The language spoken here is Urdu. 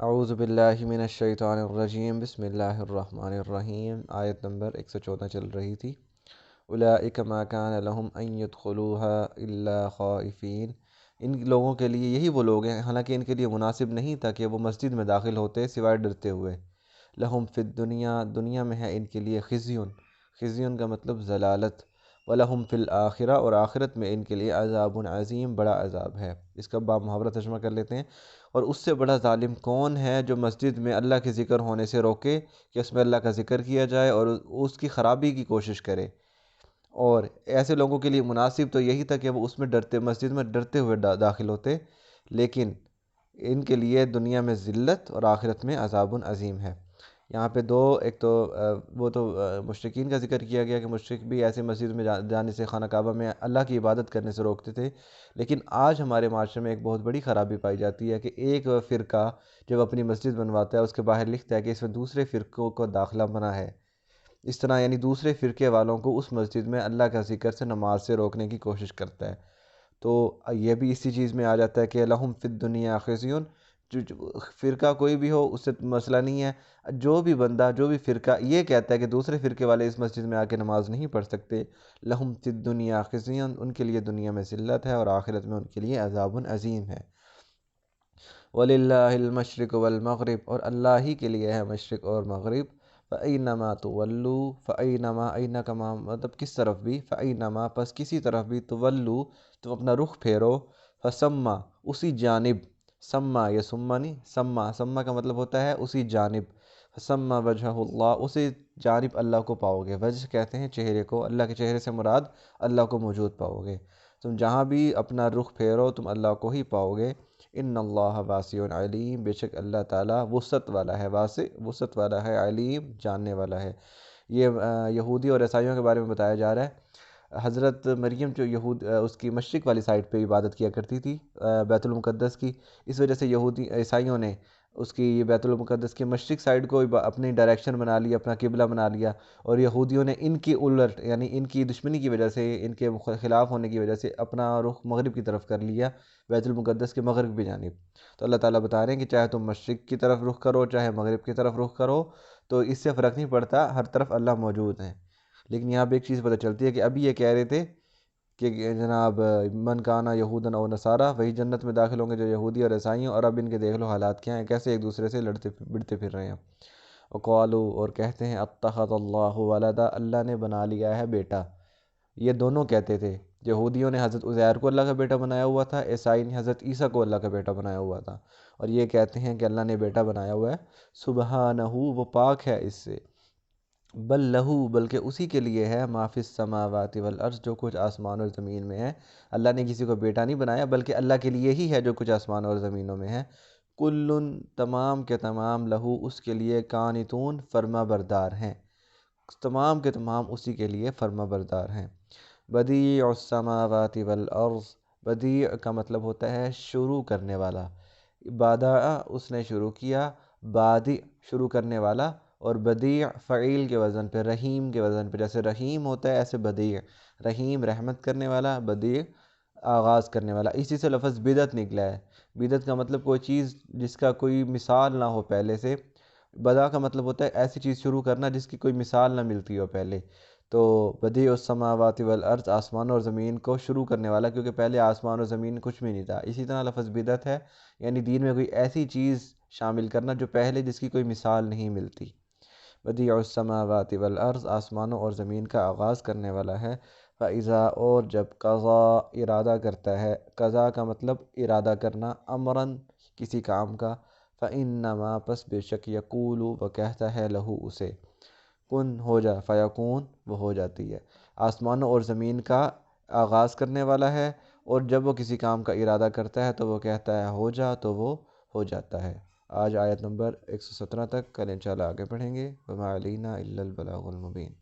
اعوذ باللہ من الشیطان الرجیم بسم اللہ الرحمن الرحیم۔ آیت نمبر 114 چل رہی تھی۔ اولئک ما کان لہم ان يدخلوها الا خائفین، ان لوگوں کے لیے یہی وہ لوگ ہیں حالانکہ ان کے لیے مناسب نہیں تھا کہ وہ مسجد میں داخل ہوتے سوائے ڈرتے ہوئے۔ لہم فی الدنیا، دنیا میں ہے ان کے لیے خزیون، خزیون کا مطلب ضلالت، ولہم فی الآخرہ، اور آخرت میں ان کے لیے عذاب عظیم، بڑا عذاب ہے۔ اس کا باب محاورہ ترجمہ کر لیتے ہیں۔ اور اس سے بڑا ظالم کون ہے جو مسجد میں اللہ کے ذکر ہونے سے روکے کہ اس میں اللہ کا ذکر کیا جائے اور اس کی خرابی کی کوشش کرے۔ اور ایسے لوگوں کے لیے مناسب تو یہی تھا کہ وہ اس میں مسجد میں ڈرتے ہوئے داخل ہوتے، لیکن ان کے لیے دنیا میں ذلت اور آخرت میں عذاب عظیم ہے۔ یہاں پہ ایک تو وہ تو مشرکین کا ذکر کیا گیا کہ مشرک بھی ایسے مسجد میں جانے سے، خانہ کعبہ میں اللہ کی عبادت کرنے سے روکتے تھے، لیکن آج ہمارے معاشرے میں ایک بہت بڑی خرابی پائی جاتی ہے کہ ایک فرقہ جب اپنی مسجد بنواتا ہے اس کے باہر لکھتا ہے کہ اس میں دوسرے فرقوں کو داخلہ منع ہے۔ اس طرح یعنی دوسرے فرقے والوں کو اس مسجد میں اللہ کا ذکر سے، نماز سے روکنے کی کوشش کرتا ہے۔ تو یہ بھی اسی چیز میں آ جاتا ہے کہ لہم فی الدنیا خزیون، جو فرقہ کوئی بھی ہو اس سے مسئلہ نہیں ہے، جو بھی بندہ، جو بھی فرقہ یہ کہتا ہے کہ دوسرے فرقے والے اس مسجد میں آ کے نماز نہیں پڑھ سکتے، لہم فی الدنیا خزیون، ان کے لیے دنیا میں ذلت ہے اور آخرت میں ان کے لیے عذاب عظیم ہے۔ وَلِلَّهِ الْمَشْرِقُ وَالْمَغْرِبُ، اور اللہ ہی کے لیے ہے مشرق اور مغرب۔ فَأَيْنَمَا تُوَلُّوا، فَأَيْنَمَا، أَيْنَ کا مطلب کس طرف بھی، فَأَيْنَمَا پس کسی طرف بھی، تُوَلُّوا تم اپنا رخ پھیرو، فَسَمَّا اسی جانب، سما یا سما نہیں، سما، سما کا مطلب ہوتا ہے اسی جانب، فَسَمَّا وَجْهَ اللہ، اسی جانب اللہ کو پاؤ گے۔ وجہ کہتے ہیں چہرے کو، اللہ کے چہرے سے مراد اللہ کو موجود پاؤ گے۔ تم جہاں بھی اپنا رخ پھیرو تم اللہ کو ہی پاؤ گے۔ ان اللہ واسع علیم، بے شک اللہ تعالیٰ وسعت والا ہے، واسع وسعت والا ہے، علیم جاننے والا ہے۔ یہ یہودی اور عیسائیوں کے بارے میں بتایا جا رہا ہے۔ حضرت مریم جو اس کی مشرق والی سائڈ پہ عبادت کیا کرتی تھی، بیت المقدس کی، اس وجہ سے عیسائیوں نے اس کی بیت المقدس کی مشرق سائڈ کو اپنی ڈائریکشن بنا لیا، اپنا قبلہ بنا لیا، اور یہودیوں نے ان کی الٹ یعنی ان کی دشمنی کی وجہ سے، ان کے خلاف ہونے کی وجہ سے اپنا رخ مغرب کی طرف کر لیا، بیت المقدس کے مغرب کی جانب۔ تو اللہ تعالیٰ بتا رہے ہیں کہ چاہے تم مشرق کی طرف رخ کرو چاہے مغرب کی طرف رخ کرو، تو اس سے فرق نہیں پڑتا، ہر طرف اللہ موجود ہے۔ لیکن یہاں پہ ایک چیز پتہ چلتی ہے کہ ابھی یہ کہہ رہے تھے کہ جناب من کانا یہودن او نصارہ، وہی جنت میں داخل ہوں گے جو یہودی اور عیسائی ہیں، اور اب ان کے دیکھ لو حالات کیا ہیں، کیسے ایک دوسرے سے لڑتے بڑھتے پھر رہے ہیں۔ وقالوا، اور کہتے ہیں اتخذ اللہ ولدا، اللہ نے بنا لیا ہے بیٹا۔ یہ دونوں کہتے تھے، یہودیوں نے حضرت عزیر کو اللہ کا بیٹا بنایا ہوا تھا، عیسائی نے حضرت عیسیٰ کو اللہ کا بیٹا بنایا ہوا تھا، اور یہ کہتے ہیں کہ اللہ نے بیٹا بنایا ہوا ہے، سبحانہ وہ پاک ہے اس سے، بل لہو بلکہ اسی کے لیے ہے، ما فی السماوات والارض جو کچھ آسمان اور زمین میں ہے۔ اللہ نے کسی کو بیٹا نہیں بنایا بلکہ اللہ کے لیے ہی ہے جو کچھ آسمان اور زمینوں میں ہے۔ کلن تمام کے تمام، لہو اس کے لیے، قانتون فرما بردار ہیں، تمام کے تمام اسی کے لیے فرما بردار ہیں۔ بدیع السماوات والارض، بدیع کا مطلب ہوتا ہے شروع کرنے والا، بادع اس نے شروع کیا، بادع شروع کرنے والا، اور بدیع فعیل کے وزن پہ، رحیم کے وزن پہ، جیسے رحیم ہوتا ہے ایسے بدیع، رحیم رحمت کرنے والا، بدیع آغاز کرنے والا۔ اسی سے لفظ بدعت نکلا ہے۔ بدعت کا مطلب کوئی چیز جس کا کوئی مثال نہ ہو پہلے سے، بدع کا مطلب ہوتا ہے ایسی چیز شروع کرنا جس کی کوئی مثال نہ ملتی ہو پہلے۔ تو بدیع السماوات والارض، آسمان اور زمین کو شروع کرنے والا، کیونکہ پہلے آسمان اور زمین کچھ بھی نہیں تھا۔ اسی طرح لفظ بدعت ہے یعنی دین میں کوئی ایسی چیز شامل کرنا جو پہلے جس کی کوئی مثال نہیں ملتی۔ بدیع السماوات والارض، آسمانوں اور زمین کا آغاز کرنے والا ہے۔ فَإِذَا، اور جب قضا ارادہ کرتا ہے، قضا کا مطلب ارادہ کرنا، امراً کسی کام کا، فَإِنَّمَا پس بے شک، یقول وہ کہتا ہے، لہو اسے، کن ہو جا، فیکون وہ ہو جاتی ہے۔ آسمانوں اور زمین کا آغاز کرنے والا ہے، اور جب وہ کسی کام کا ارادہ کرتا ہے تو وہ کہتا ہے ہو جا، تو وہ ہو جاتا ہے۔ آج آیت نمبر 117 تک، کل انشاءاللہ آگے پڑھیں گے۔ وَمَا عَلَيْنَا إِلَّا الْبَلَاغُ الْمُبِينُ۔